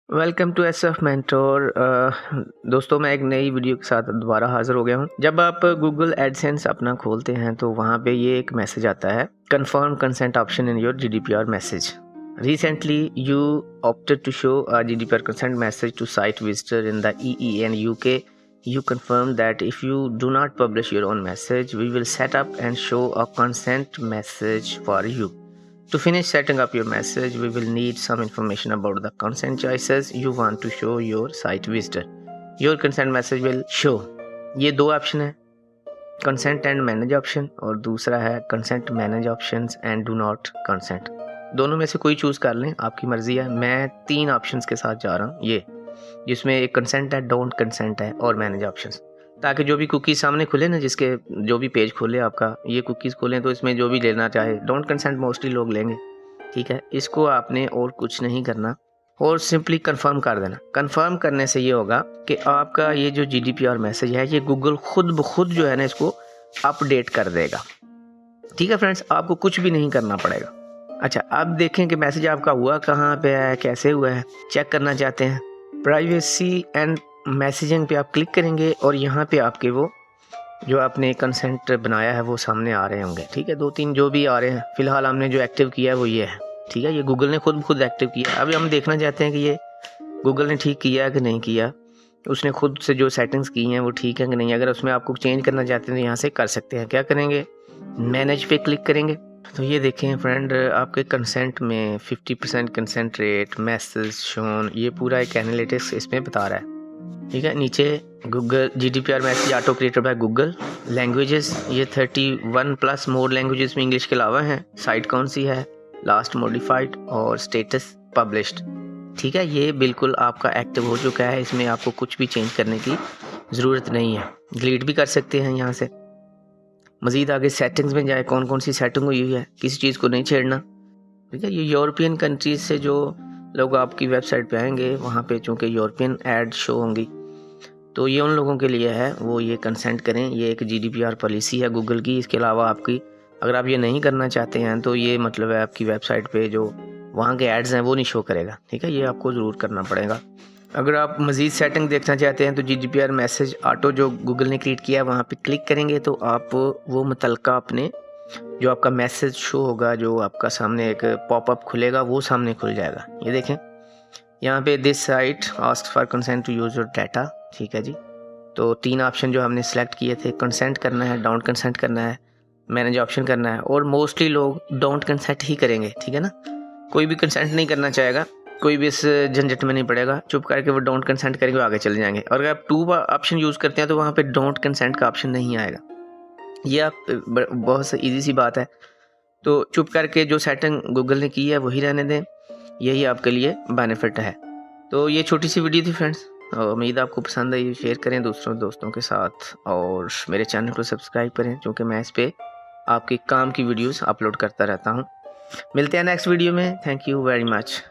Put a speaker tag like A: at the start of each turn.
A: Welcome to S F mentor. दोस्तों, मैं एक नई वीडियो के साथ दोबारा हाज़िर हो गया हूँ। जब आप गूगल एडसेंस अपना खोलते हैं तो वहाँ पे ये एक मैसेज आता है, confirm consent option in your GDPR message. Recently, you opted to show a GDPR consent message to site visitor in the EE and UK. You confirm that if you do not publish your own message, we will set up and show a consent message for you. To finish setting up your message, we will need some information about the consent choices you want to show your site visitor. Your consent message will show। ये दो option है, consent and manage option, और दूसरा है consent manage options and do not consent. दोनों में से कोई चूज़ कर लें, आपकी मर्ज़ी है। मैं तीन ऑप्शंस के साथ जा रहा हूँ, ये जिसमें एक कंसेंट है, डोंट कंसेंट है और मैनेज ऑप्शंस, ताकि जो भी कुकीज़ सामने खुले ना, जिसके जो भी पेज खोले आपका, ये कुकीज़ खोलें तो इसमें जो भी लेना चाहे, डोंट कंसेंट मोस्टली लोग लेंगे। ठीक है, इसको आपने और कुछ नहीं करना और सिंपली कंफर्म कर देना। कंफर्म करने से ये होगा कि आपका ये जो GDPR मैसेज है, ये गूगल खुद ब खुद जो है ना, इसको अपडेट कर देगा। ठीक है फ्रेंड्स, आपको कुछ भी नहीं करना पड़ेगा। अच्छा, अब देखें कि मैसेज आपका हुआ कहाँ पे है, कैसे हुआ है। चेक करना चाहते हैं, प्राइवेसी एंड मैसेजिंग पे आप क्लिक करेंगे और यहाँ पे आपके वो जो आपने कंसेंट बनाया है वो सामने आ रहे होंगे। ठीक है, दो तीन जो भी आ रहे हैं। फ़िलहाल हमने जो एक्टिव किया है वो ये है। ठीक है, ये गूगल ने खुद एक्टिव किया है। अभी हम देखना चाहते हैं कि ये गूगल ने ठीक किया है कि नहीं किया, उसने खुद से जो सेटिंग्स की हैं वो ठीक है कि नहीं। अगर उसमें आपको चेंज करना चाहते हैं तो यहाँ से कर सकते हैं। क्या करेंगे, मैनेज पे क्लिक करेंगे तो ये देखें फ्रेंड, आपके कंसेंट में 50% कंसेंट रेट, मैसेज शोन, ये पूरा एक एनालिटिक्स इसमें बता रहा है। ठीक है, नीचे Google GDPR message auto created by Google. Languages ये 31+ मोर लैंग्वेजेस में इंग्लिश के अलावा हैं। साइट कौन सी है, लास्ट मॉडिफाइड, और स्टेटस पब्लिश्ड। ठीक है, ये बिल्कुल आपका एक्टिव हो चुका है। इसमें आपको कुछ भी चेंज करने की ज़रूरत नहीं है। डिलीट भी कर सकते हैं यहाँ से। मज़ीद आगे सेटिंग्स में जाए, कौन कौन सी सेटिंग हुई है, किसी चीज़ को नहीं छेड़ना। ठीक है, ये यूरोपियन कंट्रीज से जो लोग आपकी वेबसाइट पे आएंगे, वहाँ पे चूँकि यूरोपियन ऐड शो होंगी, तो ये उन लोगों के लिए है, वो ये कंसेंट करें। ये एक GDPR पॉलिसी है गूगल की। इसके अलावा आपकी, अगर आप ये नहीं करना चाहते हैं तो ये मतलब है आपकी वेबसाइट पे जो वहाँ के एड्स हैं वो नहीं शो करेगा। ठीक है, ये आपको ज़रूर करना पड़ेगा। अगर आप मज़ीद सेटिंग देखना चाहते हैं तो GDPR मैसेज ऑटो जो गूगल ने क्रिएट किया है, वहाँ पे क्लिक करेंगे तो आप वो मुतलका अपने जो आपका मैसेज शो होगा, जो आपका सामने एक पॉपअप खुलेगा, वो सामने खुल जाएगा। ये देखें यहाँ पे, this site ask for consent to use your data. ठीक है जी, तो तीन ऑप्शन जो हमने सेलेक्ट किए थे, कंसेंट करना है, डोंट कंसेंट करना है, मैनेज ऑप्शन करना है, और मोस्टली लोग डोंट कंसेंट ही करेंगे। ठीक है ना, कोई भी कंसेंट नहीं करना चाहेगा, कोई भी इस झंझट में नहीं पड़ेगा, चुप करके वो डोंट कंसेंट करेंगे, आगे चले जाएंगे। और अगर आप 2 ऑप्शन यूज़ करते हैं तो वहाँ पे डोंट कंसेंट का ऑप्शन नहीं आएगा। ये आप बहुत ईजी सी बात है। तो चुप करके जो सेटिंग गूगल ने की है वही रहने दें, यही आपके लिए बेनिफिट है। तो ये छोटी सी वीडियो थी फ्रेंड्स, उम्मीद आपको पसंद आई। शेयर करें दोस्तों के साथ और मेरे चैनल को सब्सक्राइब करें, क्योंकि मैं इस पर आपके काम की वीडियोस अपलोड करता रहता हूँ। मिलते हैं नेक्स्ट वीडियो में। Thank you very much.